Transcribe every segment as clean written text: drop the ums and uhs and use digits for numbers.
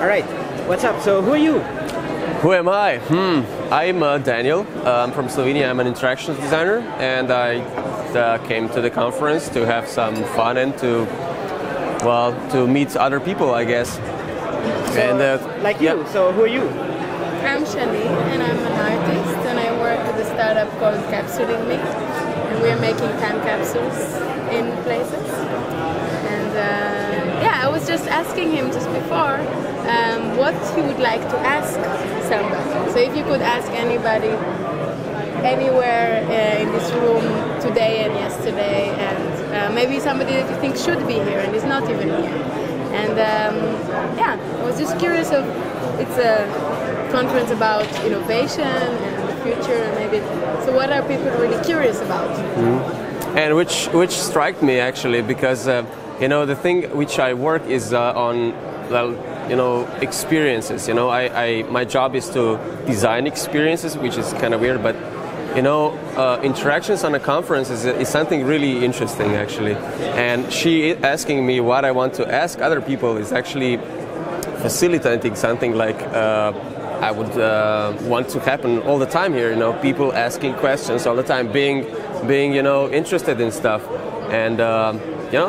All right. What's up? So who are you? Who am I? I'm Danijel. I'm from Slovenia. I'm an interactions designer, and I came to the conference to have some fun and to meet other people, I guess. So, and like you. So who are you? I'm Shani, and I'm an artist, and I work with a startup called Capsuling Me, and we're making time capsules in places. And I was just asking him just before what he would like to ask somebody. So if you could ask anybody anywhere in this room today and yesterday, and maybe somebody that you think should be here and is not even here. And I was just curious of, it's a conference about innovation and the future, and maybe, so what are people really curious about? And which struck me actually, because the thing which I work is on experiences. My job is to design experiences, which is kind of weird, but interactions on a conference is something really interesting actually. And she asking me what I want to ask other people is actually facilitating something like I would want to happen all the time here. People asking questions all the time, being interested in stuff, and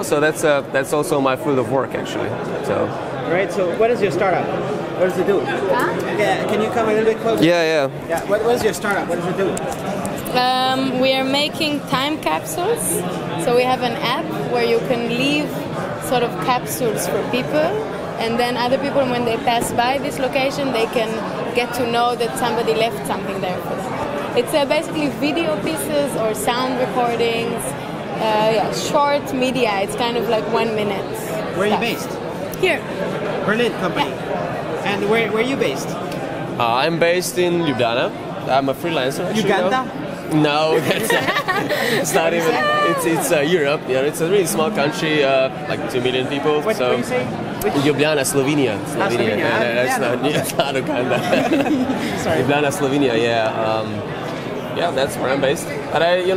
so that's also my field of work actually. So. Right. So what is your startup? What does it do? Yeah. Can you come a little bit closer? Yeah. What is your startup? What does it do? We are making time capsules. So we have an app where you can leave sort of capsules for people, and then other people, when they pass by this location, they can get to know that somebody left something there for them. It's basically video pieces or sound recordings, short media. It's kind of like 1 minute. Where are you based? Here. Berlin company. Yeah. And where are you based? I'm based in Ljubljana. I'm a freelancer. Uganda? No, it's not even. It's Europe. Yeah, it's a really small country, like 2 million people. What do you say? Ljubljana, Slovenia. Slovenia. It's not Uganda. Sorry. Ljubljana, Slovenia. Yeah, that's where I'm based. But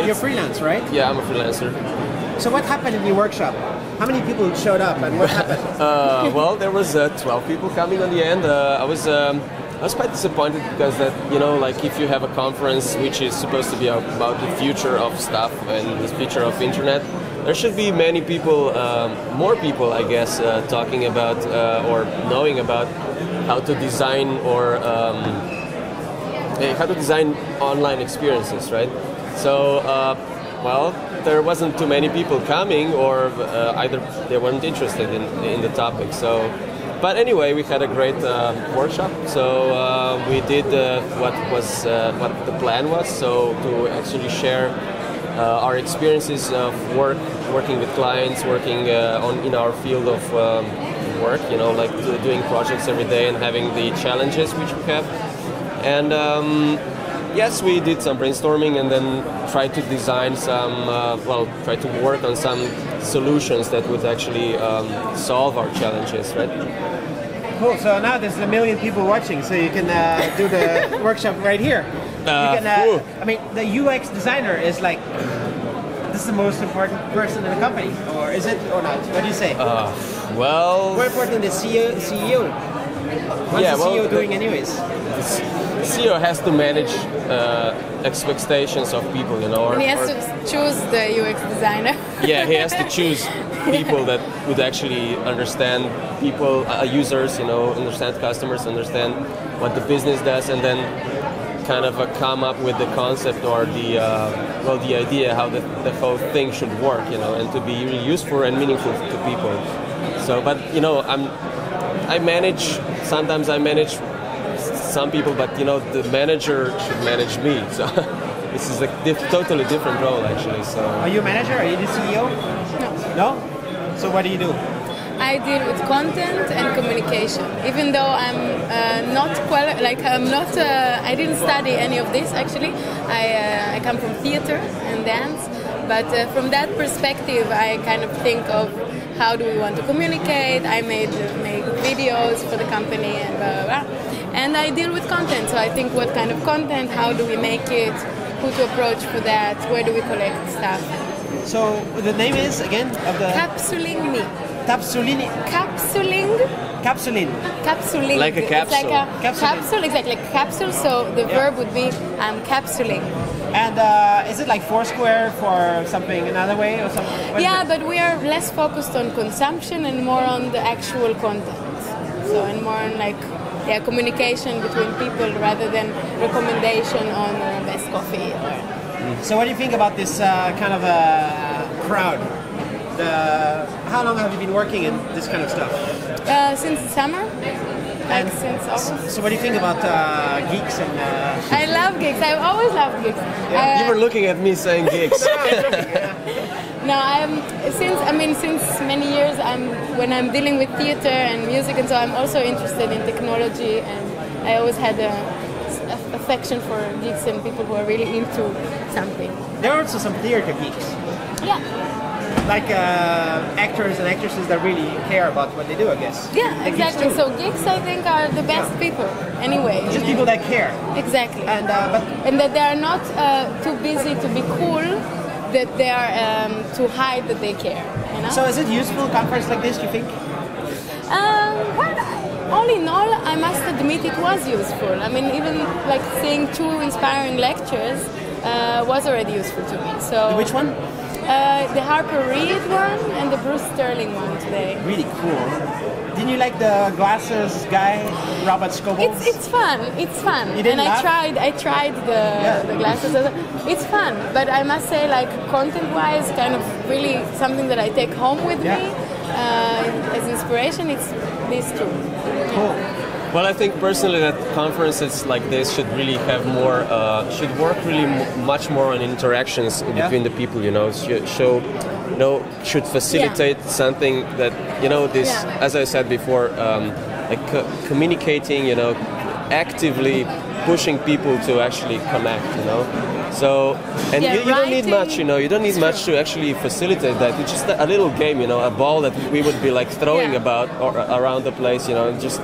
You're freelance, right? Yeah, I'm a freelancer. So what happened in your workshop? How many people showed up, and what happened? Well, there was 12 people coming on the end. I was quite disappointed because that, like if you have a conference which is supposed to be about the future of stuff and the future of internet, there should be many people, more people, I guess, talking about or knowing about how to design or how to design online experiences, right? So, there wasn't too many people coming, or either they weren't interested in the topic. So, but anyway, we had a great workshop. So we did what the plan was. So to actually share our experiences of working with clients, working in our field of work. Like doing projects every day and having the challenges which we have. And yes, we did some brainstorming and then tried to design try to work on some solutions that would actually solve our challenges, right? Cool. So now there's 1 million people watching, so you can do the workshop right here. Cool. I mean, the UX designer is like, this is the most important person in the company, or is it or not? What do you say? More important than the CEO. What's the CEO doing anyways? The CEO has to manage expectations of people, And he has to choose the UX designer. Yeah, he has to choose people that would actually understand people, users, understand customers, understand what the business does, and then kind of come up with the concept or the idea how the whole thing should work, and to be really useful and meaningful to people. So, but sometimes I manage some people, but the manager should manage me. So this is a totally different role actually. So are you a manager? Are you the CEO? No. So what do you do? I deal with content and communication. Even though I'm I didn't study any of this actually. I come from theater and dance, but from that perspective, I kind of think of how do we want to communicate. I make videos for the company and blah, blah, blah. And I deal with content, so I think what kind of content, how do we make it, who to approach for that, where do we collect stuff. So the name is, again, of the... Capsuling Me. Capsuling Capsuling. Capsuling. Like a capsule. It's like a capsule, exactly, like capsule. So the verb would be I'm capsuling. And is it like Foursquare for something another way or something? Yeah, but we are less focused on consumption and more on the actual content. So and more on like communication between people rather than recommendation on best coffee. So what do you think about this kind of crowd? How long have you been working in this kind of stuff? Since summer. Like since August. So what do you think about geeks and? I love gigs. I've always loved gigs. You were looking at me saying gigs. No, since many years when I'm dealing with theater and music, and so I'm also interested in technology, and I always had a affection for geeks and people who are really into something. There are also some theater geeks. Yeah. Like actors and actresses that really care about what they do, I guess. Yeah, exactly. So geeks, I think, are the best people. Anyway. Just people that care. Exactly. And that they are not too busy to be cool. That they are to hide that they care. You know? So is it useful a conference like this? Do you think? Well, all in all, I must admit it was useful. I mean, even like seeing 2 inspiring lectures was already useful to me. So which one? The Harper Reed one and the Bruce Sterling one today. Really cool. Didn't you like the glasses guy, Robert Scoble? It's fun. It's fun. You didn't laugh? I tried the glasses. It's fun, but I must say, like content-wise, kind of really something that I take home with me as inspiration. It's these 2. Cool. Well, I think personally that conferences like this should really have more, should work really much more on interactions between the people, should facilitate something that, this, as I said before, like communicating, actively pushing people to actually connect, So, and you don't need much, you don't need much to actually facilitate that. It's just a little game, a ball that we would be like throwing about or around the place, just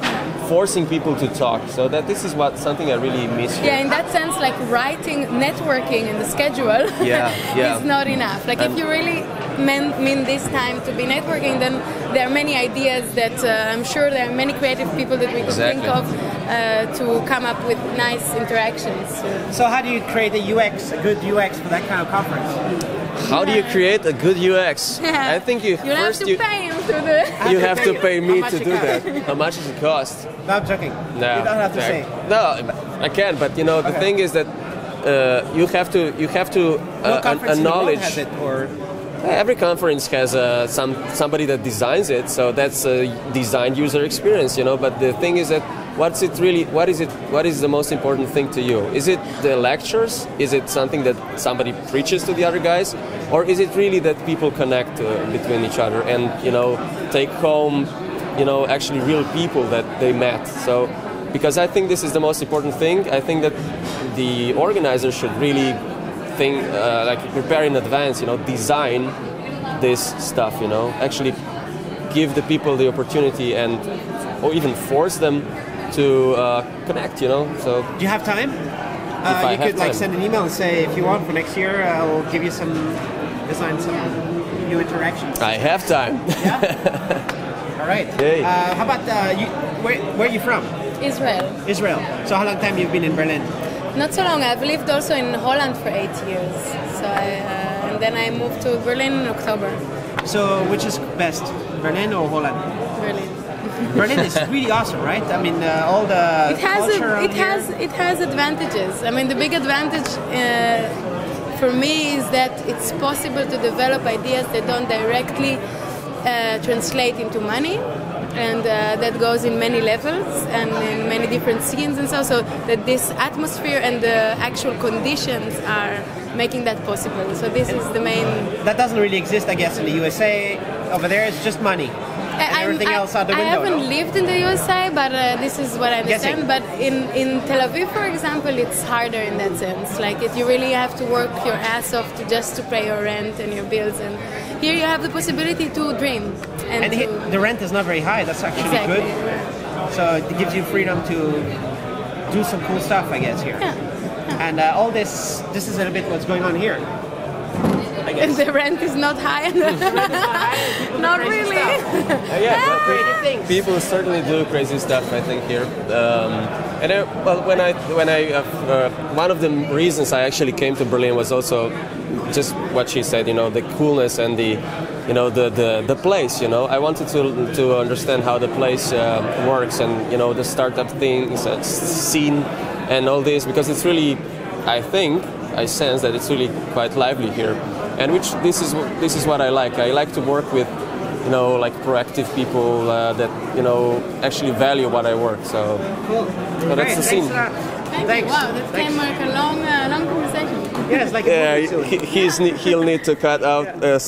forcing people to talk. So that this is something I really miss here. Yeah, in that sense, like writing, networking in the schedule is not enough. Like if you really mean this time to be networking, then there are many ideas that I'm sure there are many creative people that we could think of to come up with nice interactions. So how do you create a good UX for that kind of conference? How do you create a good UX? I think you have to pay him to do it. You have to pay me to do that. How much does it cost? No, I'm joking. No, you don't have to say. No, I can. But the thing is that you have to acknowledge. Has it, or every conference has somebody that designs it, so that's a designed user experience, But the thing is that what is the most important thing to you? Is it the lectures? Is it something that somebody preaches to the other guys? Or is it really that people connect between each other and, take home, actually real people that they met? So, because I think this is the most important thing, I think that the organizers should really think, prepare in advance, design this stuff, actually give the people the opportunity or even force them to connect, So do you have time? You could send an email and say, if you want for next year, I'll give you design some new interactions. I have time. Yeah. All right. Yay. How about where are you from? Israel. Israel. So how long time you've been in Berlin? Not so long. I've lived also in Holland for 8 years. So and then I moved to Berlin in October. So which is best, Berlin or Holland? Berlin. Berlin is really awesome, right? I mean, all the culture it has advantages. I mean, the big advantage for me is that it's possible to develop ideas that don't directly translate into money, and that goes in many levels and in many different scenes and so that this atmosphere and the actual conditions are making that possible. So this is the main. That doesn't really exist, I guess, in the USA. Over there, it's just money. Everything else out the window. I haven't lived in the USA, but this is what I understand. But in Tel Aviv, for example, it's harder in that sense. Like you really have to work your ass off to pay your rent and your bills. And here you have the possibility to dream. And the rent is not very high. That's actually good. So it gives you freedom to do some cool stuff, I guess, here. Yeah. And all this is a little bit what's going on here. And the rent is not high. Not really. Creative things. People certainly do crazy stuff, I think, here. One of the reasons I actually came to Berlin was also just what she said, the coolness and the place, I wanted to understand how the place works and, the startup things, scene and all this, because it's really, I sense that it's really quite lively here. And this is what I like. I like to work with, proactive people that, actually value what I work. So, cool. So that's the scene. Thanks. Wow, that came like a long conversation. Yeah, it's like a movie. He'll need to cut out 7.